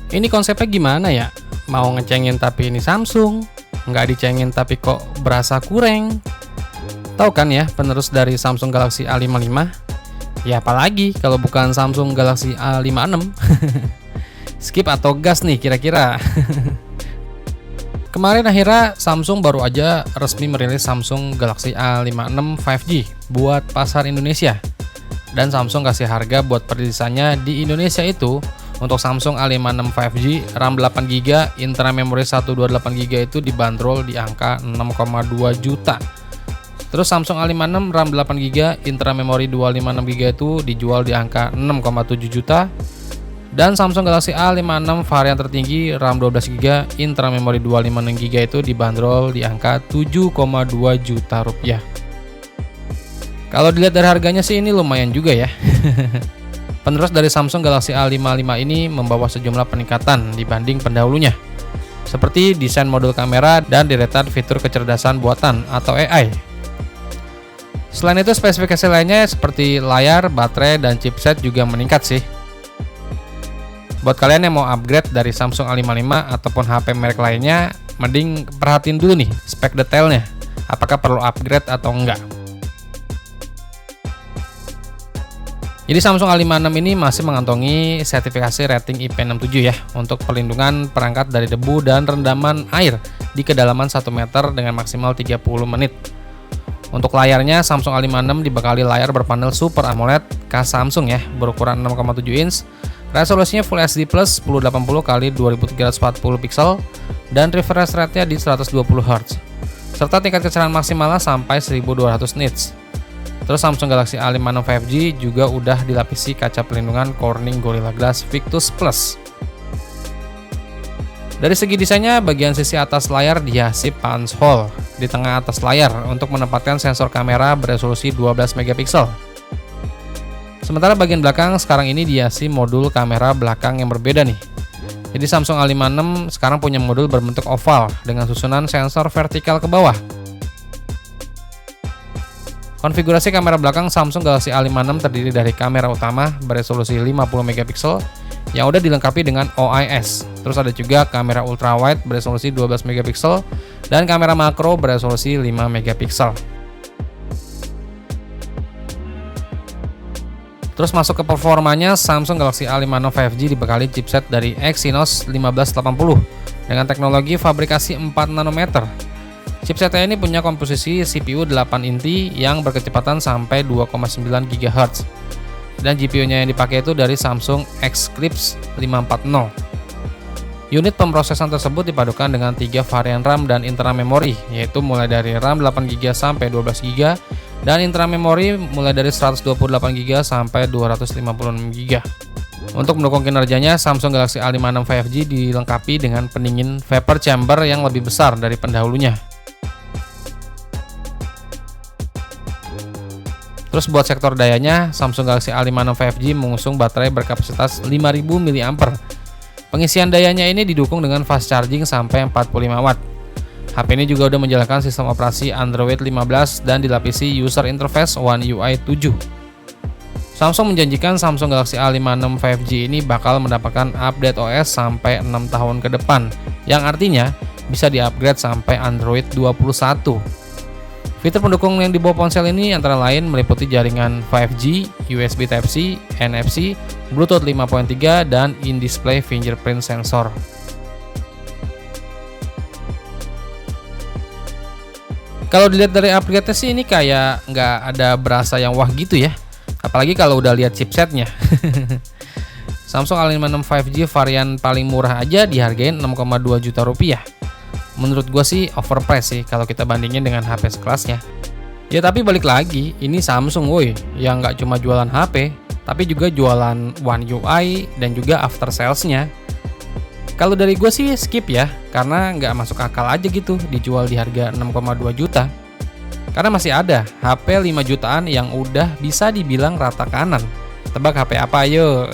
Ini konsepnya gimana ya? Mau ngecengin tapi ini Samsung, nggak dicengin tapi kok berasa kurang. Tahu kan ya, penerus dari Samsung Galaxy A55? Ya apalagi kalau bukan Samsung Galaxy A56. Skip atau gas nih kira-kira? Kemarin akhirnya Samsung baru aja resmi merilis Samsung Galaxy A56 5G buat pasar Indonesia. Dan Samsung kasih harga buat perilisannya di Indonesia itu untuk Samsung A56 5G RAM 8GB, internal memori 128GB itu dibanderol di angka 6,2 juta. Terus Samsung A56 RAM 8GB, internal memori 256GB itu dijual di angka 6,7 juta. Dan Samsung Galaxy A56 varian tertinggi RAM 12GB, internal memori 256GB itu dibanderol di angka 7,2 juta rupiah. Kalau dilihat dari harganya sih ini lumayan juga ya. Penerus dari Samsung Galaxy A55 ini membawa sejumlah peningkatan dibanding pendahulunya, seperti desain modul kamera dan deretan fitur kecerdasan buatan atau AI. Selain itu spesifikasi lainnya seperti layar, baterai, dan chipset juga meningkat sih. Buat kalian yang mau upgrade dari Samsung A55 ataupun HP merek lainnya, mending perhatiin dulu nih spek detailnya, apakah perlu upgrade atau enggak. Jadi Samsung A56 ini masih mengantongi sertifikasi rating IP67 ya untuk perlindungan perangkat dari debu dan rendaman air di kedalaman 1 meter dengan maksimal 30 menit. Untuk layarnya Samsung A56 dibekali layar berpanel Super AMOLED khas Samsung ya, berukuran 6,7 inch, resolusinya Full HD Plus 1080x2340 pixel dan refresh rate-nya di 120Hz, serta tingkat kecerdasan maksimalnya sampai 1200 nits. Terus Samsung Galaxy A56 5G juga udah dilapisi kaca pelindungan Corning Gorilla Glass Victus Plus. Dari segi desainnya, bagian sisi atas layar dihiasi punch hole di tengah atas layar untuk menempatkan sensor kamera beresolusi 12 megapiksel. Sementara bagian belakang sekarang ini dihiasi modul kamera belakang yang berbeda nih. Jadi Samsung A56 sekarang punya modul berbentuk oval dengan susunan sensor vertikal ke bawah. Konfigurasi kamera belakang Samsung Galaxy A56 terdiri dari kamera utama beresolusi 50 megapiksel yang udah dilengkapi dengan OIS. Terus ada juga kamera ultrawide beresolusi 12 megapiksel dan kamera makro beresolusi 5 megapiksel. Terus masuk ke performanya, Samsung Galaxy A56 5G dibekali chipset dari Exynos 1580 dengan teknologi fabrikasi 4 nanometer. Chipsetnya ini punya komposisi CPU 8 inti yang berkecepatan sampai 2,9 GHz. Dan GPU-nya yang dipakai itu dari Samsung Eclipse 540. Unit pemrosesan tersebut dipadukan dengan 3 varian RAM dan internal memori, yaitu mulai dari RAM 8GB sampai 12GB dan internal memori mulai dari 128GB sampai 256GB. Untuk mendukung kinerjanya, Samsung Galaxy A56 5G dilengkapi dengan pendingin vapor chamber yang lebih besar dari pendahulunya. Terus buat sektor dayanya, Samsung Galaxy A56 5G mengusung baterai berkapasitas 5000 mAh. Pengisian dayanya ini didukung dengan fast charging sampai 45 Watt. HP ini juga udah menjalankan sistem operasi Android 15 dan dilapisi user interface One UI 7. Samsung menjanjikan Samsung Galaxy A56 5G ini bakal mendapatkan update OS sampai 6 tahun ke depan, yang artinya bisa di-upgrade sampai Android 21. Fitur pendukung yang dibawa ponsel ini antara lain meliputi jaringan 5G, USB Type-C, NFC, Bluetooth 5.3, dan in-display fingerprint sensor. Kalau dilihat dari upgrade-nya sih ini kayak nggak ada berasa yang wah gitu ya. Apalagi kalau udah lihat chipsetnya. Samsung A56 5G varian paling murah aja dihargain 6,2 juta rupiah. Menurut gue sih overpriced sih kalau kita bandingin dengan HP sekelasnya. Ya tapi balik lagi, ini Samsung woi, yang nggak cuma jualan HP, tapi juga jualan One UI dan juga after sales-nya. Kalau dari gue sih skip ya, karena nggak masuk akal aja gitu dijual di harga 6,2 juta. Karena masih ada HP 5 jutaan yang udah bisa dibilang rata kanan. Tebak HP apa ayo?